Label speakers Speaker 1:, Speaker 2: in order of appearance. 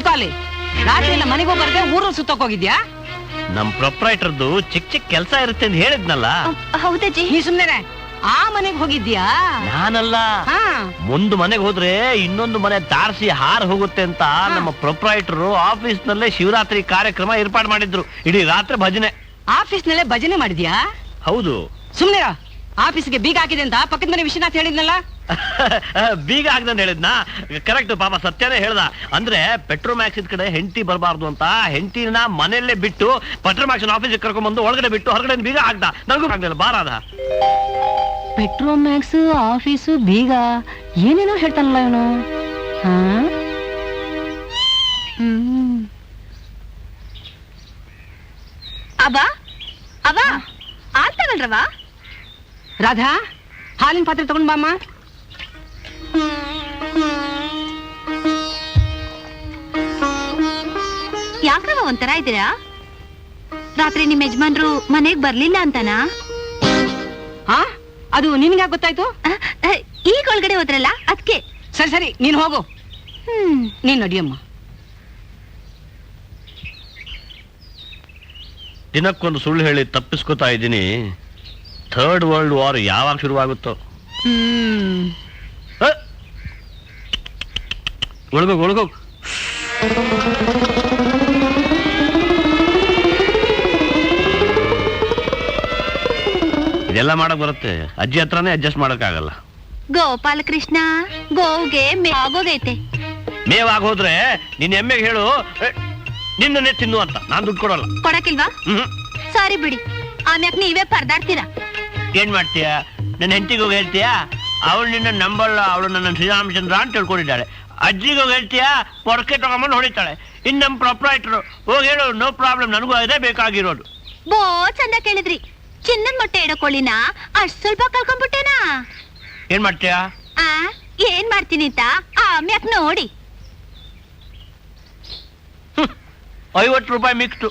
Speaker 1: ನಿಲ್ಕಾಲಿ. ರಾತ್ರಿ ಎಲ್ಲ ಮನೆಗೆ ಹೋಗ್ಬಾರ್ದೆ ಊರಲ್ಲಿ ಸುತ್ತಕ್ ಹೋಗಿದ್ಯಾ?
Speaker 2: ನಮ್ ಪ್ರೊಪ್ರೈಟರ್ದು ಚಿಕ್ಕ ಚಿಕ್ಕ ಕೆಲಸ ಇರುತ್ತೆ ಅಂತ ಹೇಳಿದ್ನಲ್ಲ.
Speaker 3: ಹೌದಜ್ಜಿ.
Speaker 1: ನೀ ಸುಮ್ನೆ ಆ ಮನೆಗೆ ಹೋಗಿದ್ಯಾ?
Speaker 2: ನಾನಲ್ಲ. ಒಂದು ಮನೆಗೆ ಹೋದ್ರೆ ಇನ್ನೊಂದು ಮನೆ ತಾರ್ಸಿ ಹಾರ್ ಹೋಗುತ್ತೆ ಅಂತ ನಮ್ಮ ಪ್ರೊಪ್ರೈಟರ್ ಆಫೀಸ್ ನಲ್ಲೇ ಶಿವರಾತ್ರಿ ಕಾರ್ಯಕ್ರಮ ಏರ್ಪಾಡು ಮಾಡಿದ್ರು. ಇಡೀ ರಾತ್ರಿ ಭಜನೆ.
Speaker 1: ಆಫೀಸ್ ನಲ್ಲೇ ಭಜನೆ ಮಾಡಿದ್ಯಾ?
Speaker 2: ಹೌದು.
Speaker 1: ಸುಮ್ನೆ ಆಫೀಸ್ಗೆ ಬೀಗ ಹಾಕಿದೆ ಅಂತ ಪಕ್ಕದ ಮನೆ ವಿಶ್ವನಾಥ್ ಹೇಳಿದ್ನಲ್ಲ.
Speaker 2: ಬೀಗ ಹಾಕ್ದಂತ ಹೇಳಿದ್ನ. ಕರೆಕ್ಟ್, ಪಾಪ ಸತ್ಯನೇ ಹೇಳ್ದ. ಅಂದ್ರೆ ಪೆಟ್ರೋಮ್ಯಾಕ್ಸ್ ಕಡೆ ಹೆಂಡತಿ ಬರಬಾರ್ದು ಅಂತ ಹೆಂಡತಿನ ಮನೆಯಲ್ಲೇ ಬಿಟ್ಟು ಪೆಟ್ರೋಮ್ಯಾಕ್ಸ್ ಆಫೀಸ್ ಕರ್ಕೊಂಡ್ ಬಂದು ಒಳಗಡೆ ಬಿಟ್ಟು ಹೊರಗಡೆ ಬೀಗ ಹಾಕ್ದ. ನನಗೂ ಆಗ್ಲಿಲ್ಲ, ಬಾರಾದ.
Speaker 1: ಪೆಟ್ರೋಮ್ಯಾಕ್ಸ್ ಆಫೀಸು ಬೀಗ ಏನೇನೋ ಹೇಳ್ತಾನಲ್ಲ ಇವನು.
Speaker 3: ಅಬ್ಬಾ ಅಬ್ಬಾ ಹಾಲ್ ತಗೊಳ್ರವಾ.
Speaker 1: ರಾಧಾ, ಹಾಲಿನ ಪಾತ್ರೆ ತಗೊಂಡ್ ಬಾಮ್ಮ.
Speaker 3: ಯಾಕ್ರವ ಒಂಥರ ಇದ್ದೀರಾ? ರಾತ್ರಿ ನಿಮ್ ಯಜಮಾನ್ರು ಮನೆಗ್ ಬರ್ಲಿಲ್ಲ ಅಂತನಾ?
Speaker 1: ಅದು ನಿನ್ಗೆ ಗೊತ್ತಾಯ್ತು?
Speaker 3: ಈಗ ಒಳಗಡೆ ಹೋದ್ರಲ್ಲ ಅದಕ್ಕೆ.
Speaker 1: ಸರಿ ಸರಿ, ನೀನ್ ಹೋಗು. ನೀನ್ ನಡಿಯಮ್ಮ.
Speaker 2: ದಿನಕ್ಕೊಂದು ಸುಳ್ಳು ಹೇಳಿ ತಪ್ಪಿಸ್ಕೊತಾ ಇದ್ದೀನಿ. ಥರ್ಡ್ ವರ್ಲ್ಡ್ ವಾರ್ ಯಾವಾಗ ಶುರುವಾಗುತ್ತೋ. ಒಳಗೋಗ್ ಒಳಗೋಗ್. ಇದೆಲ್ಲ ಮಾಡಕ್ ಬರುತ್ತೆ, ಅಜ್ಜಿ ಹತ್ರನೇ ಅಡ್ಜಸ್ಟ್ ಮಾಡಕ್ಕಾಗಲ್ಲ.
Speaker 3: ಗೋಪಾಲ ಕೃಷ್ಣ, ಗೋವ್ಗೆ ಮೇವಾಗೋಗೈತೆ.
Speaker 2: ಮೇವಾಗ್ ಹೋದ್ರೆ ನಿನ್ ಎಮ್ಮೆಗೆ ಹೇಳು ನಿನ್ನೇ ತಿನ್ನು ಅಂತ. ನಾನ್ ದುಡ್ಡು ಕೊಡಲ್ಲ.
Speaker 3: ಕೊಡಕಿಲ್ವಾ? ಸಾರಿ ಬಿಡಿ, ಆಮ್ಯಾಕ್ ನೀವೇ ಪರದಾಡ್ತೀರಾ.
Speaker 2: ಏನ್ ಮಾಡ್ತೀಯ? ನನ್ನ ಹೆಂಡತಿಗೆ ಹೋಗಿ ಹೇಳ್ತೀಯಾ? ಅವಳು ನಿನ್ನ ನಂಬಲ್ಲ, ಅವಳು ನನ್ನ ಶ್ರೀರಾಮಚಂದ್ರ ಅಂತ ತಿಳ್ಕೊಂಡಿದ್ದಾಳೆ. ಅಜ್ಜಿಗೆ ಹೋಗಿ ಹೇಳ್ತೀಯಾ? ಪೊಡಕೆ ತಗೊಂಬಂದು ಹೊಡಿತಾಳೆ. ಇನ್ ನಮ್ ಪ್ರೊಪ್ರೈಟರ್ ಹೋಗಿ ಹೇಳು, ನೋ ಪ್ರಾಬ್ಲಮ್, ನನಗೂ ಅದೇ ಬೇಕಾಗಿರೋದು.
Speaker 3: ಬೋ ಚಂದ ಕೇಳಿದ್ರಿ. ಚಿನ್ನದ ಮೊಟ್ಟೆ ಇಡಕೊಳ್ಳಿನ ಅಷ್ಟ್ ಸ್ವಲ್ಪ ಕಳ್ಕೊಂಡ್ಬಿಟ್ಟೇನಾ?
Speaker 2: ಏನ್ ಮಾಡ್ತೀಯಾ?
Speaker 3: ಏನ್ ಮಾಡ್ತೀನಿ ಅಂತ ಆಮ್ಯಾಕ್ ನೋಡಿ.
Speaker 2: 50 ರೂಪಾಯಿ ಮಿಕ್ಸ್ಟು.